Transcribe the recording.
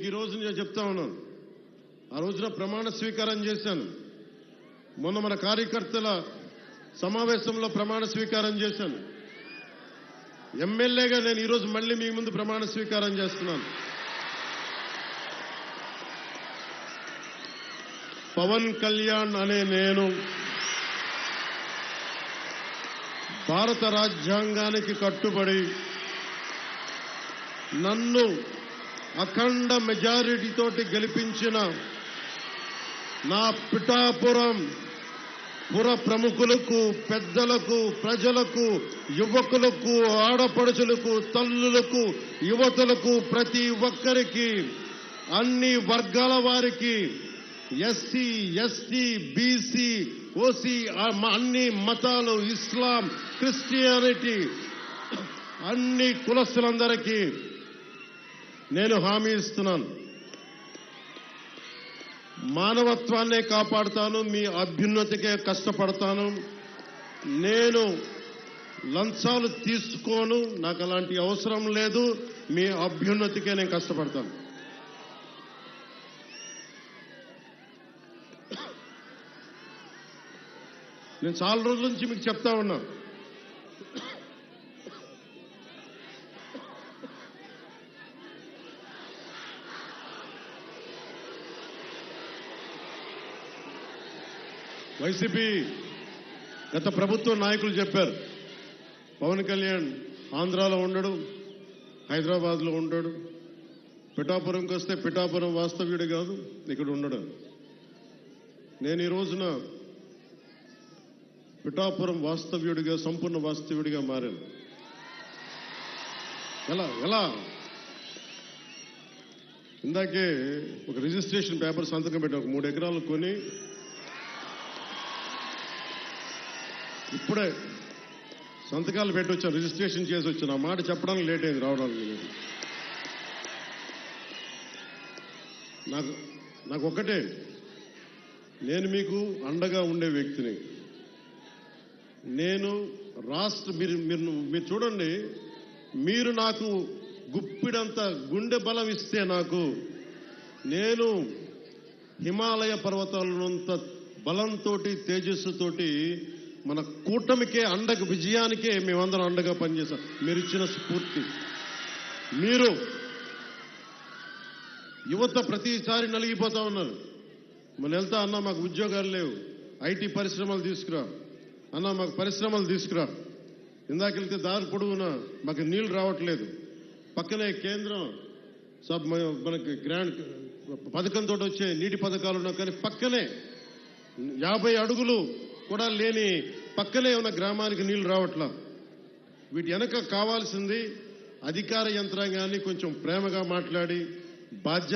ఈ రోజు నేను చెప్తా ఉన్నాను, ఆ రోజున ప్రమాణ స్వీకారం చేశాను. మొన్న మన కార్యకర్తల సమావేశంలో ప్రమాణ స్వీకారం చేశాను. ఎమ్మెల్యేగా నేను ఈరోజు మళ్ళీ మీ ముందు ప్రమాణ స్వీకారం చేస్తున్నాను. పవన్ కళ్యాణ్ అనే నేను భారత రాజ్యాంగానికి కట్టుబడి నన్ను అఖండ మెజారిటీతోటి గెలిపించిన నా పిఠాపురం పుర ప్రముఖులకు, పెద్దలకు, ప్రజలకు, యువకులకు, ఆడపడుచులకు, తల్లులకు, యువతులకు, ప్రతి ఒక్కరికి, అన్ని వర్గాల వారికి, ఎస్సీ, ఎస్టీ, బీసీ, ఓసీ, అన్ని మతాలు, ఇస్లాం, క్రిస్టియానిటీ, అన్ని కులస్తులందరికీ నేను హామీ ఇస్తున్నాను. మానవత్వాన్నే కాపాడుతాను, మీ అభ్యున్నతికే కష్టపడతాను. నేను లంచాలు తీసుకోను, నాకు అలాంటి అవసరం లేదు. మీ అభ్యున్నతికే నేను కష్టపడతాను. నేను చాలా రోజుల నుంచి మీకు చెప్తా ఉన్నా, వైసీపీ గత ప్రభుత్వ నాయకులు చెప్పారు, పవన్ కళ్యాణ్ ఆంధ్రాలో ఉండడు, హైదరాబాద్లో ఉంటాడు, పిఠాపురంకి వస్తే పిఠాపురం వాస్తవ్యుడు కాదు, ఇక్కడ ఉండడు. నేను ఈ రోజున పిఠాపురం వాస్తవ్యుడిగా, సంపూర్ణ వాస్తవ్యుడిగా మారాను. ఎలా ఇందాకే ఒక రిజిస్ట్రేషన్ పేపర్ సంతకం పెట్టి ఒక 3 ఎకరాలు కొని ఇప్పుడే సంతకాలు పెట్టి వచ్చాను, రిజిస్ట్రేషన్ చేసి వచ్చాను. ఆ మాట చెప్పడానికి లేట్ అయింది రావడానికి. నాకు ఒక్కటే, నేను మీకు అండగా ఉండే వ్యక్తిని. నేను మీరు చూడండి, మీరు నాకు గుప్పిడంత గుండె బలం ఇస్తే నాకు, నేను హిమాలయ పర్వతాలంత బలంతో, తేజస్సుతోటి మన కూటమికే అండగా, విజయానికే మేమందరం అండగా పనిచేశాం. మీరు ఇచ్చిన స్ఫూర్తి. మీరు యువత ప్రతిసారి నలిగిపోతా ఉన్నారు. మన వెళ్తా అన్నా మాకు ఉద్యోగాలు లేవు, ఐటీ పరిశ్రమలు తీసుకురా అన్నా, మాకు పరిశ్రమలు తీసుకురా. ఇందాకెళ్తే దారి పొడవునా మాకు నీళ్లు రావట్లేదు. పక్కనే కేంద్రం మనకి గ్రాండ్ పథకంతో వచ్చే నీటి పథకాలు ఉన్నా కానీ పక్కనే 50 అడుగులు కూడా లేని పక్కనే ఉన్న గ్రామానికి నీళ్లు రావట్లా. వీటి వెనక కావాల్సింది అధికార యంత్రాంగాన్ని కొంచెం ప్రేమగా మాట్లాడి బాధ్యత